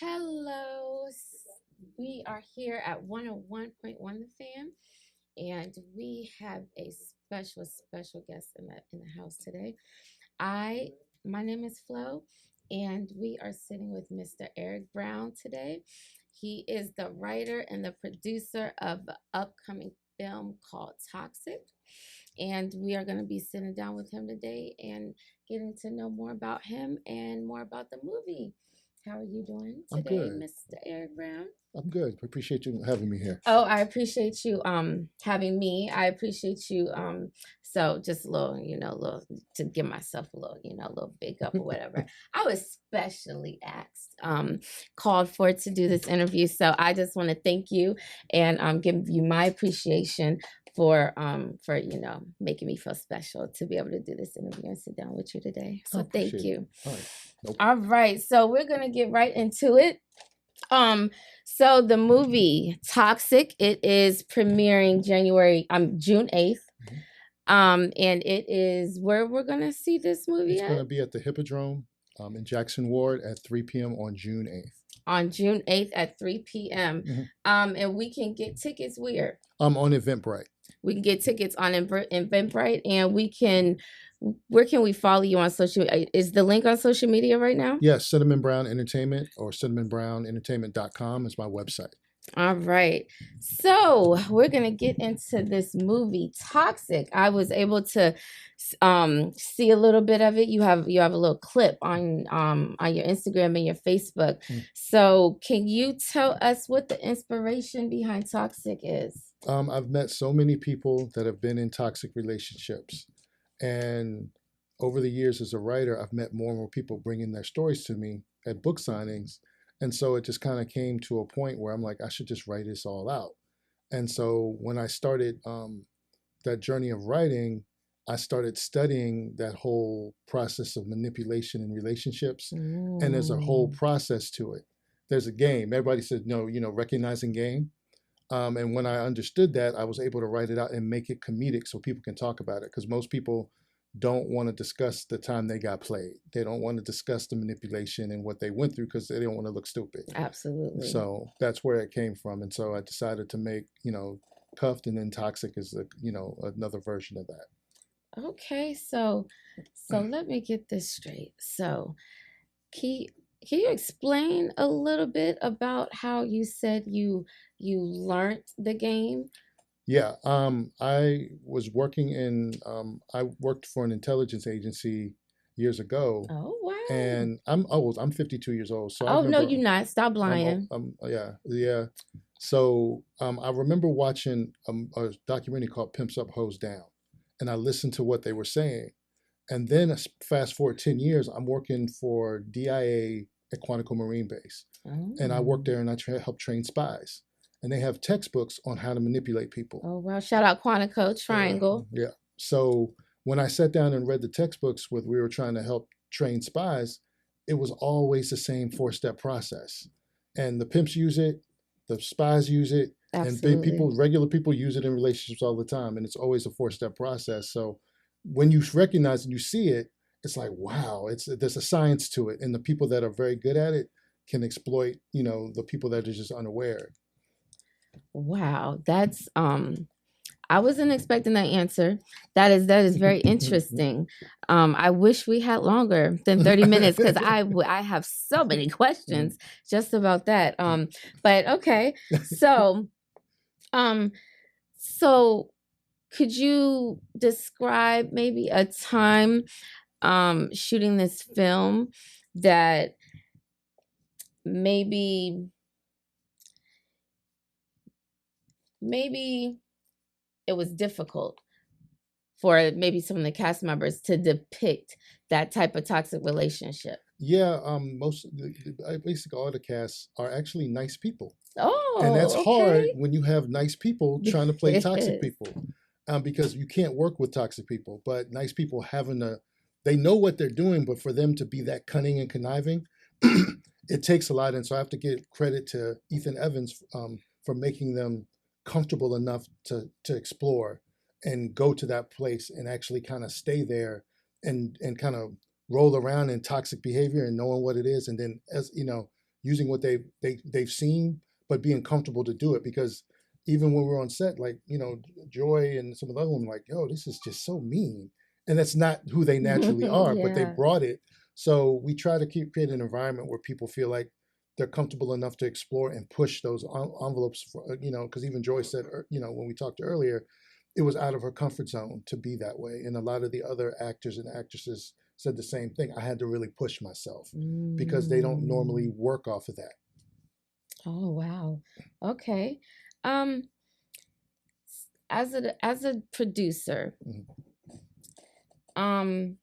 Hello. We are here at 101.1 The Fan, and we have a special guest in the house today. I My name is Flo, and we are sitting with Mr. Eric Brown today. He is the writer and the producer of the upcoming film called Toxic. And we are going to be sitting down with him today and getting to know more about him and more about the movie. How are you doing I'm today, good. Mr. Eric Brown? I'm good. Appreciate you having me here. Oh, I appreciate you having me. I appreciate you so just a little, little to give myself a little, a little big up or whatever. I was specially asked, called for to do this interview. So I just want to thank you and give you my appreciation for making me feel special to be able to do this interview and sit down with you today. I So thank appreciate it. you. All right. Nope. All right. So we're gonna get right into it. So the movie Toxic, it is premiering June 8th. And it is where we're gonna see this movie It's at? going to be at the Hippodrome in Jackson Ward at 3 p.m. on June 8th. On June 8th at 3 p.m. And we can get tickets where? On Eventbrite. We can get tickets on Eventbrite, and where can we follow you on social media? Is the link on social media right now? Yes, Cinnamon Brown Entertainment or cinnamonbrownentertainment.com is my website. All right. So we're going to get into this movie, Toxic. I was able to see a little bit of it. You have a little clip on your Instagram and your Facebook. So can you tell us what the inspiration behind Toxic is? I've met so many people that have been in toxic relationships. And over the years as a writer, I've met more and more people bringing their stories to me at book signings. And so it just kind of came to a point where I'm like, I should just write this all out. And so when I started that journey of writing, I started studying that whole process of manipulation in relationships. And there's a whole process to it. There's a game. Everybody said, no, recognizing game. And when I understood that, I was able to write it out and make it comedic so people can talk about it. Because most people don't want to discuss the time they got played. They don't want to discuss the manipulation and what they went through because they don't want to look stupid. Absolutely. So that's where it came from. And so I decided to make, Cuffed and then Toxic is, another version of that. Okay. So let me get this straight. So can you explain a little bit about how you said you learned the game? Yeah, I was working I worked for an intelligence agency years ago. Oh, wow. And I'm old. I'm 52 years old. So oh, no, you're not. Stop lying. Yeah. So I remember watching a documentary called Pimps Up, Hoes Down. And I listened to what they were saying. And then fast forward 10 years, I'm working for DIA at Quantico Marine Base. Oh. And I work there and I help train spies. And they have textbooks on how to manipulate people. Oh, wow. Shout out Quantico Triangle. Yeah. So when I sat down and read the textbooks we were trying to help train spies, it was always the same 4-step process. And the pimps use it, the spies use it, Absolutely. and regular people use it in relationships all the time. And it's always a 4-step process. So when you recognize and you see it, it's like, wow, there's a science to it. And the people that are very good at it can exploit, the people that are just unaware. Wow, that's I wasn't expecting that answer. That is very interesting. I wish we had longer than 30 minutes because I have so many questions just about that. But okay, so could you describe maybe a time shooting this film that maybe it was difficult for maybe some of the cast members to depict that type of toxic relationship? Yeah, basically all the casts are actually nice people. Oh, and that's okay. hard when you have nice people trying to play toxic Yes. people, because you can't work with toxic people. But nice people they know what they're doing, but for them to be that cunning and conniving, it takes a lot. And so I have to give credit to Ethan Evans for making them comfortable enough to explore and go to that place and actually kind of stay there and kind of roll around in toxic behavior and knowing what it is. And then, as using what they've seen, but being comfortable to do it. Because even when we're on set, like, Joy and some of the other women, like, yo, this is just so mean, and that's not who they naturally are, but they Yeah. brought it. So we try to create an environment where people feel like they're comfortable enough to explore and push those envelopes for, because even Joy said, when we talked earlier, it was out of her comfort zone to be that way. And a lot of the other actors and actresses said the same thing. I had to really push myself because they don't normally Mm. work off of that. Oh wow. Okay. Um, as a producer, Mhm. um,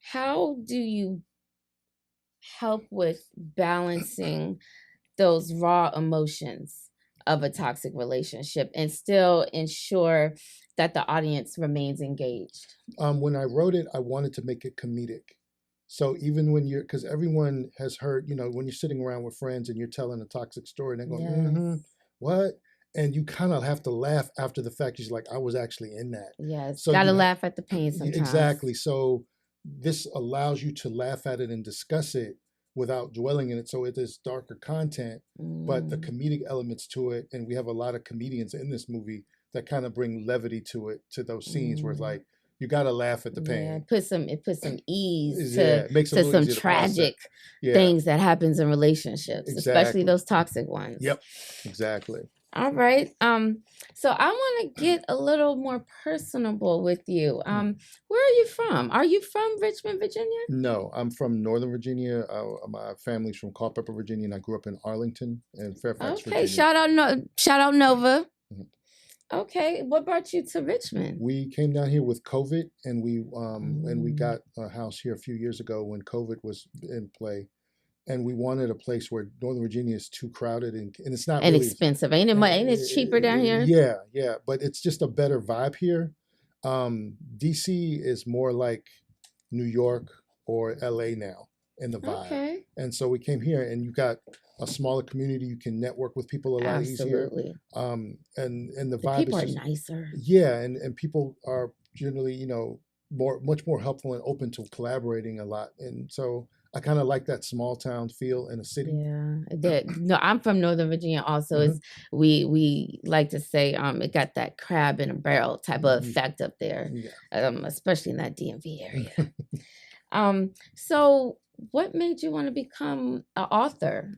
how do you help with balancing those raw emotions of a toxic relationship and still ensure that the audience remains engaged? When I wrote it, I wanted to make it comedic. So even when because everyone has heard, when you're sitting around with friends and you're telling a toxic story and they're going, Yes. what? And you kind of have to laugh after the fact. You're like, I was actually in that. Yes. So Gotta laugh at the pain sometimes. exactly. So this allows you to laugh at it and discuss it without dwelling in it. So it is darker content, but the Mm. comedic elements to it, and we have a lot of comedians in this movie that kind of bring levity to it, to those scenes where it's Mm. like you got to laugh at the Yeah, pain. it puts some ease Yeah, it makes it a to little some easier to process. tragic Yeah, things that happens in relationships, especially exactly. those toxic ones. Yep, exactly. All right. So I want to get a little more personable with you. Where are you from? Are you from Richmond, Virginia? No, I'm from Northern Virginia. My family's from Culpeper, Virginia, and I grew up in Arlington and Fairfax, Okay, Virginia. Shout out Nova. Mhm. Okay, what brought you to Richmond? We came down here with COVID, and we Mm, got a house here a few years ago when COVID was in play, and we wanted a place where Northern Virginia is too crowded, and it's not and really. expensive. Ain't it cheaper down here? Yeah, yeah, but it's just a better vibe here. DC is more like New York or LA now in the vibe. Okay. And so we came here, and you got a smaller community. You can network with people a lot easier. Absolutely. And the The vibe people is are just, nicer. yeah, and people are generally, much more helpful and open to collaborating a lot. And so I kind of like that small town feel in a city. Yeah. No, I'm from Northern Virginia also. Hmm. It's we like to say it got that crab in a barrel type of effect up there. Yeah. Especially in that DMV area. So what made you want to become an author?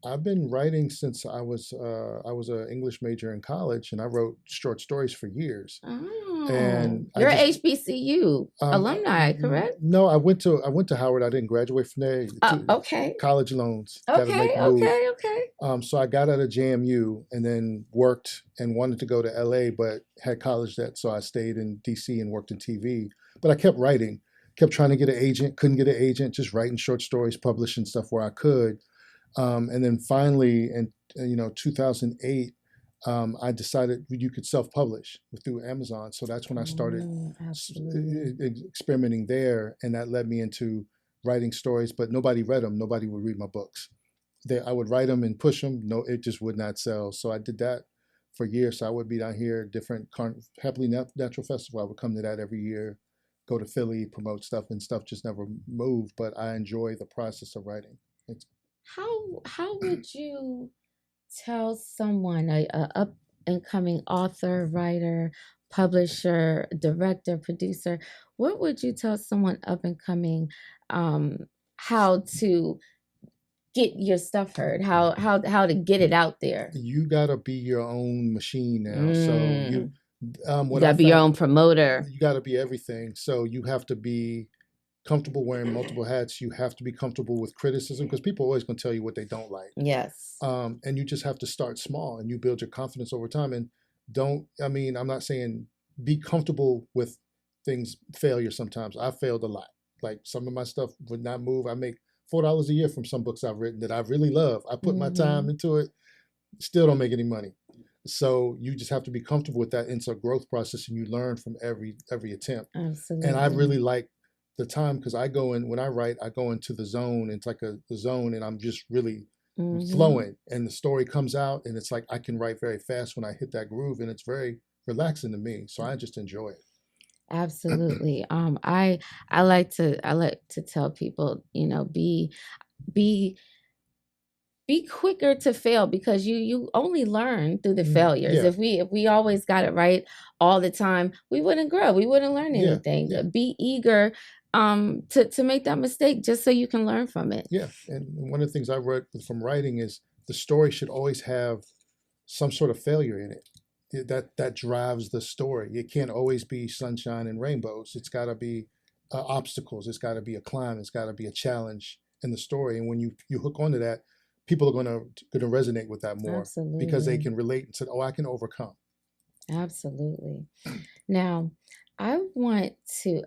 I've been writing since I was an English major in college, and I wrote short stories for years. Oh, And I you're a just HBCU alumni, correct? no, I went to Howard. I didn't graduate from there. Okay. College loans, got to make Okay, a move. okay, okay. So I got out of JMU and then worked and wanted to go to LA, but had college debt, so I stayed in DC and worked in TV. But I kept writing, kept trying to get an agent, couldn't get an agent, just writing short stories, publishing stuff where I could. And then finally, in 2008, I decided you could self-publish through Amazon. So that's when I started Absolutely. experimenting there, and that led me into writing stories. But nobody read them. Nobody would read my books. I would write them and push them. No, it just would not sell. So I did that for years. So I would be down here, different Happily Natural Festival. I would come to that every year, go to Philly, promote stuff, and stuff just never moved. But I enjoy the process of writing. It's, How would you tell someone, a up and coming author, writer, publisher, director, producer, what would you tell someone up and coming um how to get your stuff heard, how to get it out there? you gotta be your own machine now. So Mm, you what I gotta be your found, own promoter. you gotta be everything. So you have to be comfortable wearing multiple hats. You have to be comfortable with criticism because people are always going to tell you what they don't like. Yes. And you just have to start small and you build your confidence over time. And I'm not saying be comfortable with things, failure sometimes. I failed a lot. Like some of my stuff would not move. I make $4 a year from some books I've written that I really love. I put my time Hmm. into it, still don't make any money. So you just have to be comfortable with that. It's a growth process and you learn from every attempt. And I Absolutely. really like the time because I go in when I write, I go into the zone. It's like the zone, and I'm just really Hmm. flowing, and the story comes out, and it's like I can write very fast when I hit that groove, and it's very relaxing to me. So I just enjoy it. Absolutely. I like to tell people, be be quicker to fail, because you only learn through the failures. Yeah. If we always got it right all the time, we wouldn't grow, we wouldn't learn Yeah. anything. Yeah. Be eager to make that mistake, just so you can learn from it. Yeah. And one of the things I read from writing is the story should always have some sort of failure in it. That drives the story. It can't always be sunshine and rainbows. It's got to be obstacles. It's got to be a climb. It's got to be a challenge in the story. And when you hook onto that, people are gonna resonate with that more, because they Absolutely. can relate and say, "Oh, I can overcome." Absolutely. Now, I want to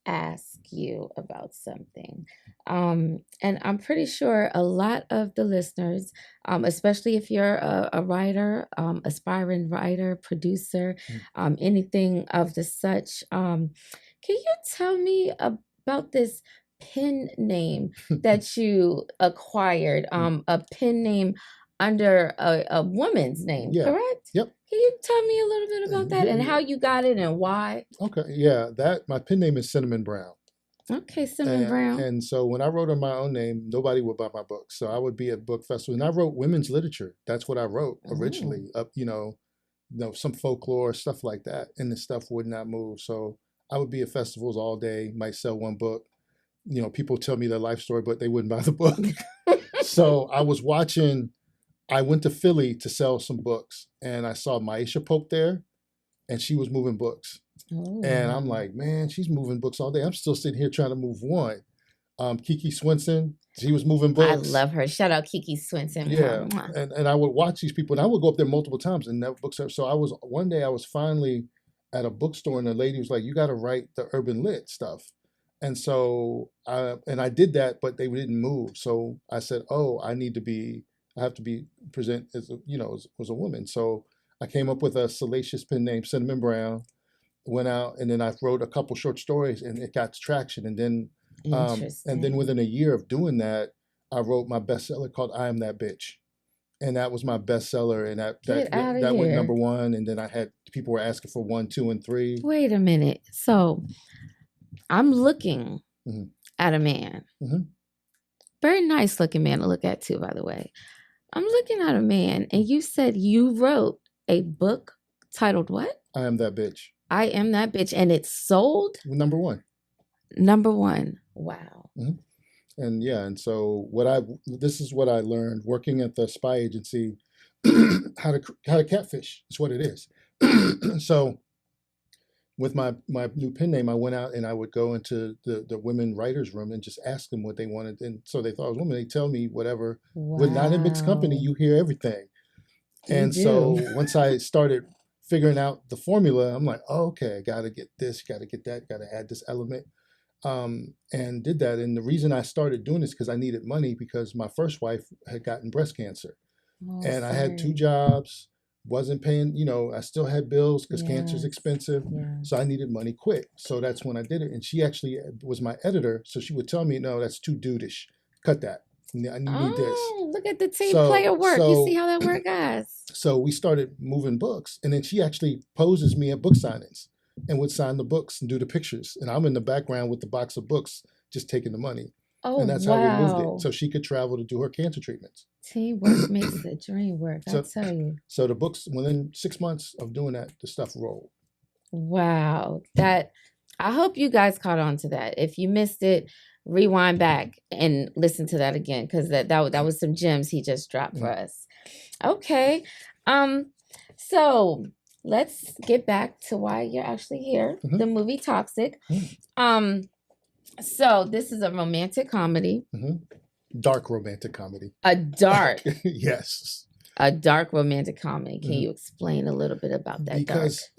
ask you about something. And I'm pretty sure a lot of the listeners, especially if you're a writer, aspiring writer, producer, Mm. anything of the such, can you tell me about this pen name that you acquired? A pen name under a woman's name, Yeah. correct? Yep. Can you tell me a little bit about that, and how you got it and why? Okay. Yeah. That my pen name is Cinnamon Brown. Okay, Cinnamon Brown. And so when I wrote on my own name, nobody would buy my books. So I would be at book festivals, and I wrote women's literature. That's what I wrote Oh, originally. Up, some folklore stuff like that, and the stuff would not move. So I would be at festivals all day. Might sell one book. People tell me their life story, but they wouldn't buy the book. So I was watching. I went to Philly to sell some books, and I saw Maisha Pope there, and she was moving books. And I'm oh, like, man, she's moving books all day. I'm still sitting here trying to move one. Kiki Swenson, she was moving I books. love her. Shout out Kiki Swinton. Yeah, Mwah. and I would watch these people, and I would go up there multiple times and never bookstore. So one day I was finally at a bookstore, and the lady was like, "You got to write the urban lit stuff." And so I did that, but they didn't move. So I said, "Oh, I have to be present as as a woman." So I came up with a salacious pen name, Cinnamon Brown. Went out, and then I wrote a couple short stories, and it got traction. And then Interesting. within a year of doing that, I wrote my bestseller called "I Am That Bitch," and that was my bestseller, and Get out of that went here. number one. And then I had people were asking for 1, 2, and 3. Wait a minute. So I'm looking Hmm. at a man. Hmm. Very nice looking man to look at, too, by the way. I'm looking at a man, and you said you wrote a book titled what? I Am That Bitch. I Am That Bitch, and it's sold Number one. number one. Wow. Hmm. And yeah, and so this is what I learned working at the spy agency, how to catfish is what it is. So with my new pen name, I went out and I would go into the women writers room and just ask them what they wanted. And so they thought I was a woman. They tell me whatever. We're not in mixed company. Wow. You hear everything. You And so do. once I started figuring out the formula, I'm like, oh, okay, I got to get this, got to get that, got to add this element. And did that. And the reason I started doing this because I needed money because my first wife had gotten breast cancer. Oh, And I had 2 sorry. jobs, wasn't paying, I still had bills because cancer's Yes. expensive. Yes. So I needed money quick. So that's when I did it. And she actually was my editor. So she would tell me, no, that's too dudeish. Cut that. I need this. Oh, look at the team player work. You see how that work, guys? So we started moving books. And then she actually poses me at book signings and would sign the books and do the pictures. And I'm in the background with the box of books, just taking the money. Oh, And that's how we moved wow. it. So she could travel to do her cancer treatments. Teamwork makes the dream work, I So, tell you. so the books, within 6 months of doing that, the stuff rolled. Wow. I hope you guys caught on to that. If you missed it, rewind back and listen to that again, because that was some gems he just dropped for us. Okay. So let's get back to why you're actually here. Mhm. The movie Toxic. Mhm. So this is a romantic comedy. Dark romantic comedy. A dark Yes. A dark romantic comedy. Can Mhm. you explain a little bit about that?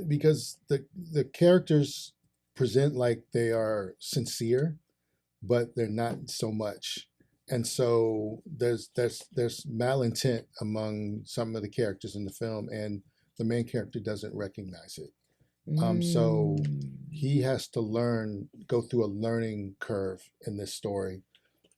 Because the characters present like they are sincere, but they're not so much. And so there's malintent among some of the characters in the film, and the main character doesn't recognize it. So he has to go through a learning curve in this story,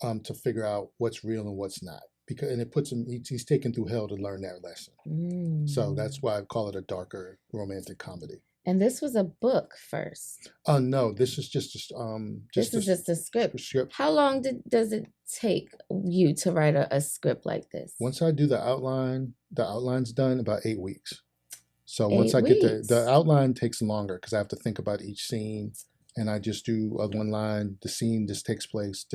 to figure out what's real and what's not. And it puts him, he's taken through hell to learn that lesson. So that's why I call it a darker romantic comedy. And this was a book first. No, this is This is just a script. script. How long does it take you to write a script like this? Once I do the outline's done about 8 weeks. So once 8 I get weeks. the outline takes longer because I have to think about each scene, and I just do one line. The scene this takes place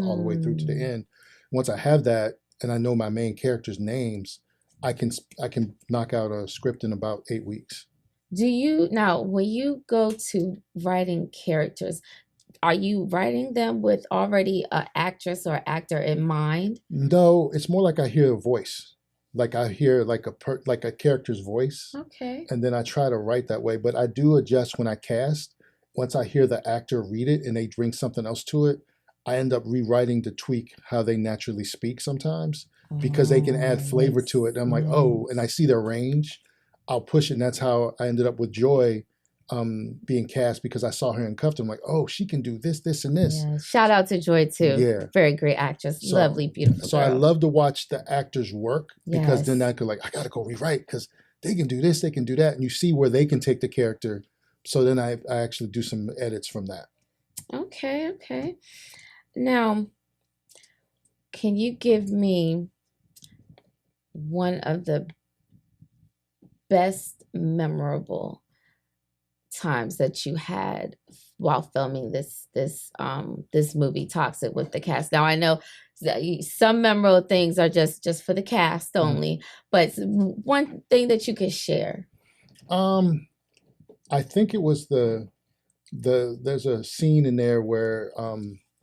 all the way through to the end. Once I have that and I know my main characters' names, I can knock out a script in about 8 weeks. Do you now, when you go to writing characters, are you writing them with already an actress or actor in mind? No, it's more like I hear a voice, like I hear like a character's voice, Okay. and then I try to write that way. But I do adjust when I cast. Once I hear the actor read it and they bring something else to it, I end up rewriting to tweak how they naturally speak sometimes because they can add flavor to it. And I'm like, oh, and I see their range. I'll push it. And that's how I ended up with Joy being cast because I saw her in Cuffed. I'm like, oh, she can do this, this, and this. Yeah. Shout out to Joy too. Yeah. Very great actress. So, lovely, beautiful So girl. I love to watch the actors work because Yes. then I could I got to go rewrite because they can do this, they can do that. And you see where they can take the character. So then I actually do some edits from that. Okay, okay. Now, can you give me one of the best memorable times that you had while filming this movie Toxic with the cast? Now I know that some memorable things are just for the cast only, but one thing that you could share. I think it was there's a scene in there where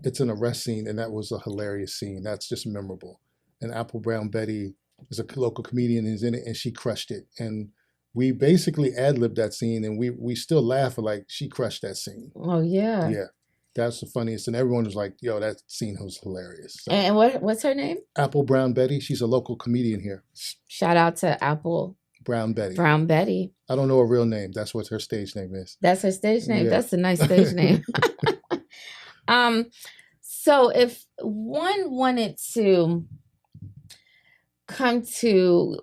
it's an arrest scene, and that was a hilarious scene. That's just memorable. And Apple Brown Betty is a local comedian, is in it, and she crushed it. And we basically ad-libbed that scene, and we still laugh like she crushed that scene. Oh yeah. Yeah. That's the funniest. And everyone was like, yo, that scene was hilarious. So, And what's her name? Apple Brown Betty. She's a local comedian here. Shout out to Apple Brown Betty. Brown Betty. I don't know her real name. That's what her stage name is. That's her stage name. Yeah. That's a nice stage name. So if one wanted to come to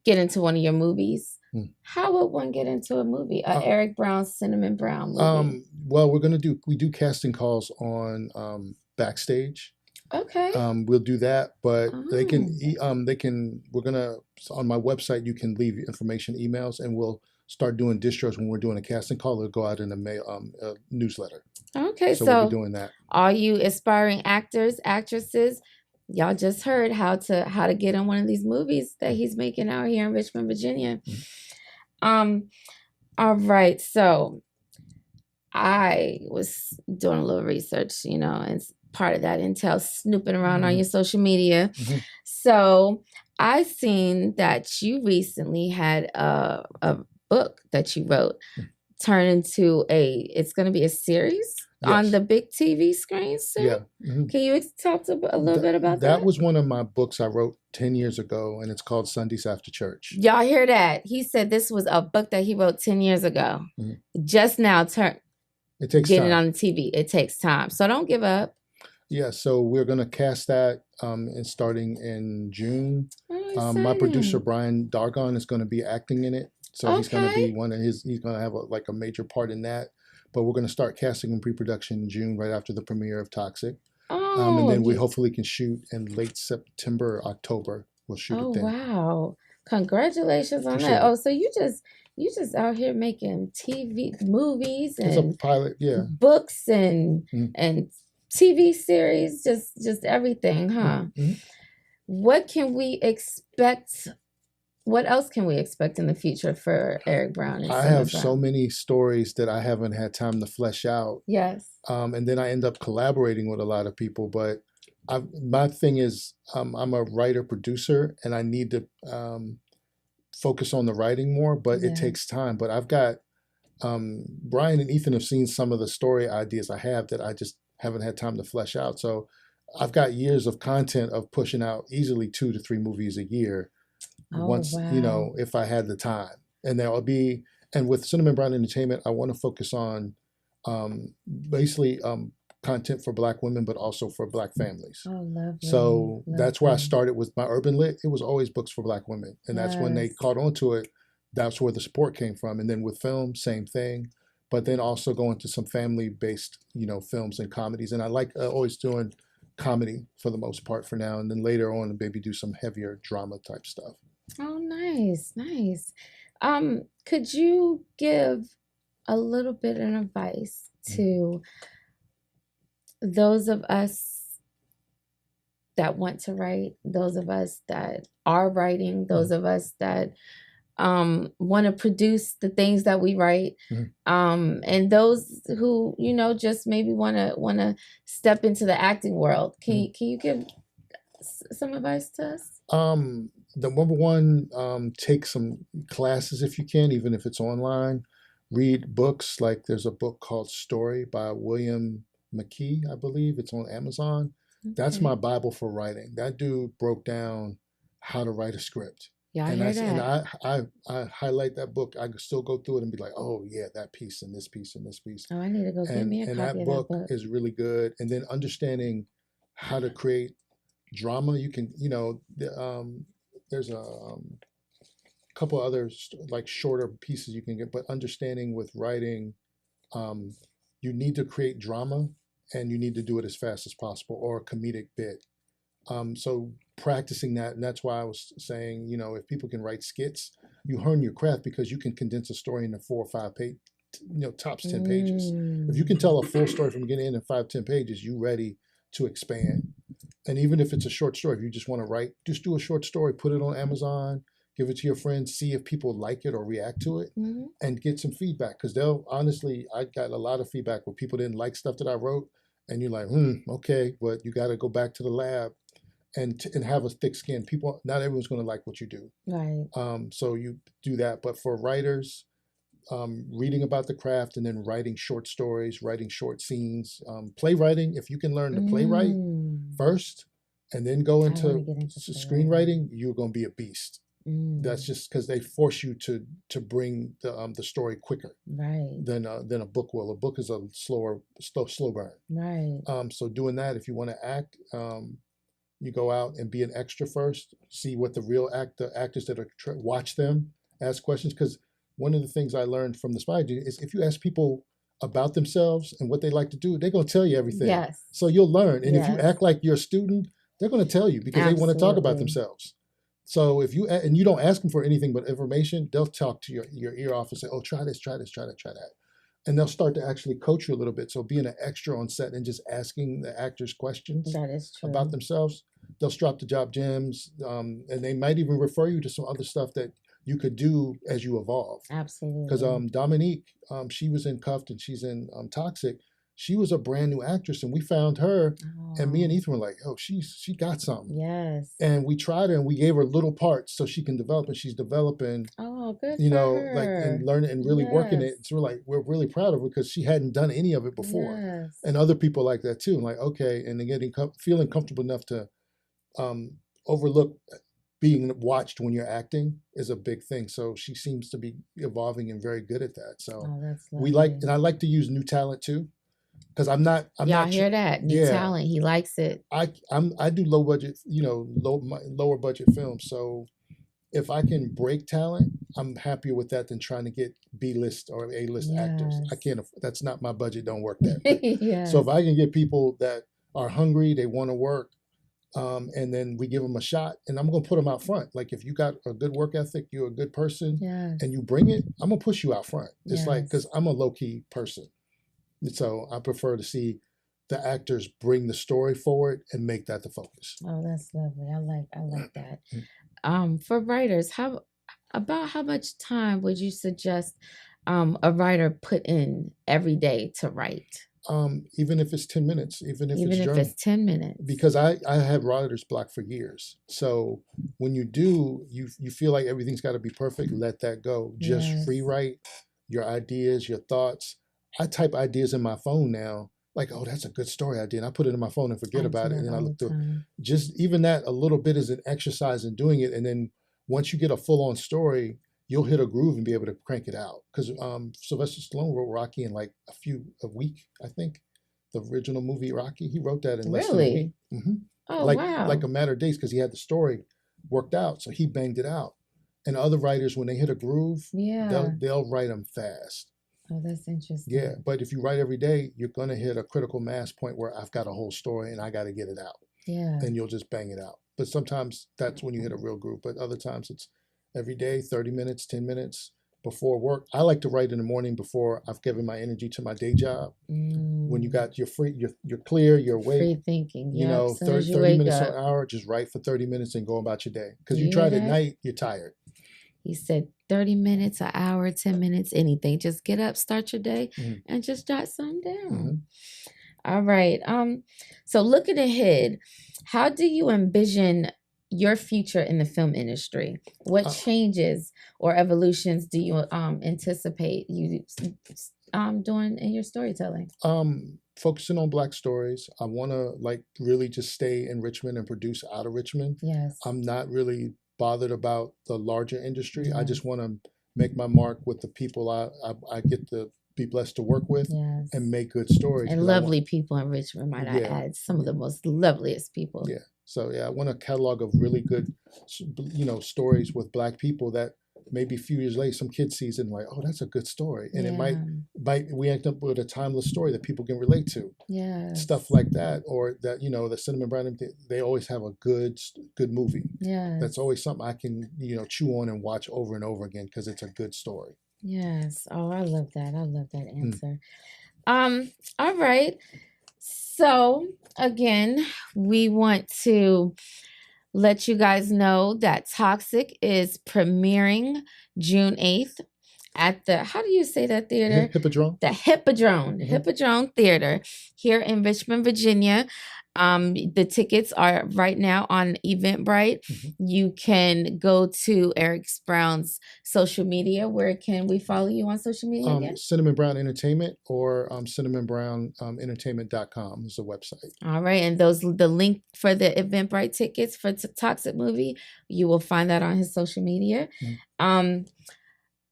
get into one of your movies, how would one get into a movie? Eric Brown, Cinnamon Brown movie? Well, we do casting calls on Backstage. Okay. We'll do that, but they can we're gonna, on my website you can leave information, emails, and we'll start doing distros when we're doing a casting call. It'll go out in a mail newsletter. Okay, so we'll be doing that. All you aspiring actors, actresses, y'all just heard how to get in one of these movies that he's making out here in Richmond, Virginia. All right, so I was doing a little research, and part of that entails snooping around on your social media. So I seen that you recently had a book that you wrote turn into it's going to be a series on the big TV screen soon. Yeah. Can you talk a little bit about that? That was one of my books I wrote 10 years ago, and it's called Sundays After Church. Y'all hear that? He said this was a book that he wrote 10 years ago. Just now it takes getting time. on the TV. It takes time. So don't give up. Yeah, so we're going to cast that and starting in June. My producer, Brian Dargon, is going to be acting in it. So he's going to be he's going to have a major part in that. But we're going to start casting in pre-production in June, right after the premiere of Toxic. And then we hopefully can shoot in late September or October. We'll shoot it then. Wow. Congratulations on that. Oh, so you just out here making TV movies and it's a pilot, books and TV series, just everything, huh? What can we expect? What else can we expect in the future for Eric Brown? I have so many stories that I haven't had time to flesh out. Yes. And then I end up collaborating with a lot of people. But my thing is, I'm a writer producer, and I need to focus on the writing more. But it takes time. But I've got Brian and Ethan have seen some of the story ideas I have that I just haven't had time to flesh out. So I've got years of content of pushing out easily 2 to 3 movies a year. Once, if I had the time. And there'll be, and with Cinnamon Brown Entertainment, I want to focus on basically content for Black women, but also for Black families. Oh, lovely. So that's where I started with my Urban Lit. It was always books for Black women. And that's when they caught on to it. that's where the support came from. And then with film, same thing. But then also going to some family-based, films and comedies. And I like always doing comedy for the most part for now. And then later on, maybe do some heavier drama type stuff. Oh, nice, nice. Could you give a little bit of advice to those of us that want to write, those of us that are writing, those of us that want to produce the things that we write, and those who just maybe want to step into the acting world? Can you give some advice to us? The number one, take some classes if you can, even if it's online. Read books. Like there's a book called Story by William McKee, I believe. It's on Amazon. That's Okay. my Bible for writing. That dude broke down how to write a script. Yeah, I And hear and that. I highlight that book. I could still go through it and be like, oh yeah, that piece and this piece and this piece. Oh, I need to go get And me a and copy that of that book book. is really good. And then understanding how to create drama. You can, there's a couple other like shorter pieces you can get, but understanding with writing, you need to create drama and you need to do it as fast as possible, or a comedic bit. So practicing that, and that's why I was saying, if people can write skits, you hone your craft because you can condense a story into 4 or 5 page, tops 10 pages. If you can tell a full story from beginning in 5, 10 pages, you ready to expand. And even if it's a short story, if you just want to write, just do a short story, put it on Amazon, give it to your friends, see if people like it or react to it, and get some feedback. Because I got a lot of feedback where people didn't like stuff that I wrote, and you're like, okay, but you got to go back to the lab and have a thick skin. Not everyone's going to like what you do. Right. So you do that. But for writers, reading about the craft and then writing short stories, writing short scenes, playwriting. If you can learn to playwright first and then go I want to into get into playwriting. screenwriting, you're going to be a beast. That's Mm, just because they force you to bring the story quicker right. than a book will. A book is a slow burn. Right. So doing that, if you want to act, you go out and be an extra first. See what the actors that are watch them, ask questions. Because one of the things I learned from the spy is if you ask people about themselves and what they like to do, they're going to tell you everything. Yes. So you'll learn. And if you Yes. act like you're a student, they're going to tell you because they want to talk about Absolutely. themselves. So if you don't ask them for anything but information, they'll talk to your ear off and say, "Oh, try this, try this, try that, try that," and they'll start to actually coach you a little bit. So being an extra on set and just asking the actors questions That is true. about themselves, they'll drop the job gems, and they might even refer you to some other stuff that you could do as you evolve. Absolutely. Because Dominique, she was in Cuffed and she's in Toxic. She was a brand new actress, and we found her, and me and Ethan were like, "Oh, she got something." Yes. And we tried her, and we gave her little parts so she can develop, and she's developing. Oh, good You for know, her. like and learning and really working it. Yes. So we're really proud of her because she hadn't done any of it before, Yes. and other people like that too. Like okay, and then feeling comfortable enough to overlook being watched when you're acting is a big thing. So she seems to be evolving and very good at that. So Oh, that's and I like to use new talent too, because I'm Y'all not hear that? New yeah. talent. He likes it. I do low budget, lower budget films. So if I can break talent, I'm happier with that than trying to get B-list or A-list actors. I Yes. can't. That's not my budget. Don't work that. Yes. So if I can get people that are hungry, they want to work, and then we give them a shot, and I'm gonna put them out front. Like if you got a good work ethic, you're a good person, Yes. and you bring it, I'm gonna push you out front. It's like Yes. because I'm a low key person, so I prefer to see the actors bring the story forward and make that the focus. Oh, that's lovely. I like that. For writers, how much time would you suggest a writer put in every day to write? Even if it's 10 minutes, even if Even it's if journal. it's 10 minutes. Because I had writer's block for years. So when you do, you feel like everything's got to be perfect. Let that go. Just Yes. free write your ideas, your thoughts. I type ideas in my phone now. Like, oh, that's a good story idea. And I put it in my phone and forget I about do it. that And then I all look the through it. time. Just even that a little bit is an exercise in doing it. And then once you get a full on story, you'll hit a groove and be able to crank it out. Because Sylvester Stallone wrote Rocky in like a week, I think. The original movie Rocky, he wrote that in less than a week. Really? Oh, Like wow. a matter of days because he had the story worked out, so he banged it out. And other writers, when they hit a groove, Yeah. they'll write them fast. Oh, that's interesting. Yeah, but if you write every day, you're gonna hit a critical mass point where I've got a whole story and I got to get it out. Yeah. And you'll just bang it out. But sometimes that's when you hit a real groove. But other times it's every day, 30 minutes, 10 minutes before work. I like to write in the morning before I've given my energy to my day job. When you got you're free, you're clear, you're awake. Free thinking. You know, 30 minutes or an hour, just write for 30 minutes and go about your day. Because you tried at night, you're tired. He said 30 minutes, an hour, 10 minutes, anything. Just get up, start your day, and just jot something down. All right. So looking ahead, how do you envision your future in the film industry? What changes or evolutions do you anticipate you doing in your storytelling? Focusing on Black stories. I want to really just stay in Richmond and produce out of Richmond. Yes. I'm not really bothered about the larger industry. I just want to make my mark with the people I get to be blessed to work with and make good stories. And lovely people in Richmond, might I add. Some of the most loveliest people. Yeah. So I want a catalog of really good, stories with Black people that maybe a few years later, some kid sees it and like, oh, that's a good story. And it might we end up with a timeless story that people can relate to. Yeah. Stuff like that. Or that, the Cinnamon Brown, they always have a good movie. Yeah. That's always something I can, chew on and watch over and over again because it's a good story. Yes. Oh, I love that. I love that answer. All right. So again, we want to let you guys know that Toxic is premiering June 8th at the, how do you say that theater? Hippodrome. The Hippodrome. Hippodrome Theater here in Richmond, Virginia. The tickets are right now on Eventbrite. You can go to Eric Brown's social media. Where can we follow you on social media again? Cinnamon Brown Entertainment or cinnamon-brown-entertainment.com is the website. All right. And the link for the Eventbrite tickets for Toxic Movie, you will find that on his social media.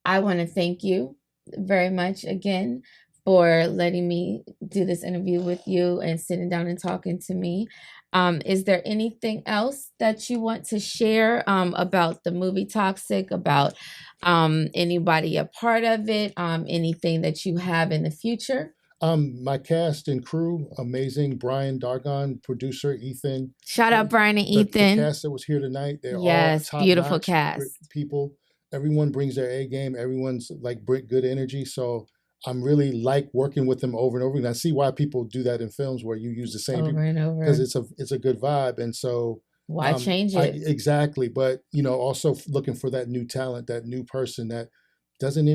I want to thank you very much again for letting me do this interview with you and sitting down and talking to me. Is there anything else that you want to share about the movie Toxic, about anybody a part of it, anything that you have in the future? My cast and crew, amazing. Brian Dargon, producer, Ethan. Shout out Brian and Ethan. The cast that was here tonight, they're all top beautiful cast people. Everyone brings their A game. Everyone's good energy. So I'm really working with them over and over. And I see why people do that in films where you use the same over and over because it's a good vibe. And so why change it? Exactly. But also looking for that new talent, that new person that doesn't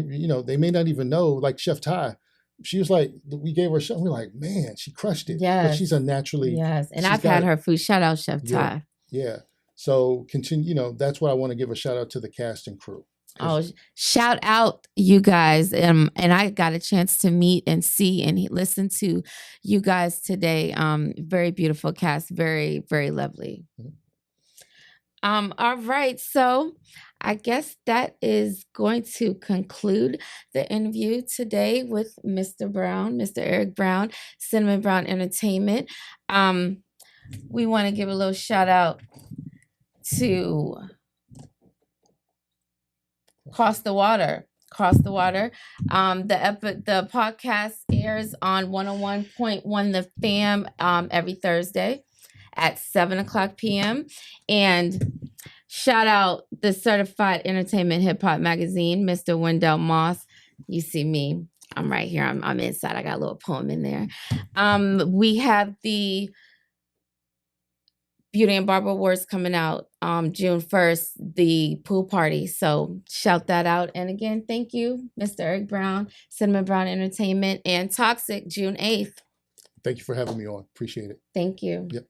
they may not even know. Like Chef Ty, she was like, we gave her a show. We're like, man, she crushed it. Yes. But she's a naturally and I've had her food. Shout out Chef Ty. Yeah. So continue. That's what I want to give a shout out to the cast and crew. Oh, shout out you guys. And I got a chance to meet and see and listen to you guys today. Very beautiful cast. Very, very lovely. All right. So I guess that is going to conclude the interview today with Mr. Brown, Mr. Eric Brown, Cinnamon Brown Entertainment. We want to give a little shout out to Cross the Water. The podcast airs on 101.1 The Fam every Thursday at 7:00 p.m. And shout out the Certified Entertainment Hip Hop Magazine, Mr. Wendell Moss. You see me. I'm right here. I'm inside. I got a little poem in there. We have the Beauty and Barber Awards coming out June 1st, the pool party. So shout that out. And again, thank you, Mr. Eric Brown, Cinnamon Brown Entertainment, and Toxic, June 8th. Thank you for having me on. Appreciate it. Thank you. Yep.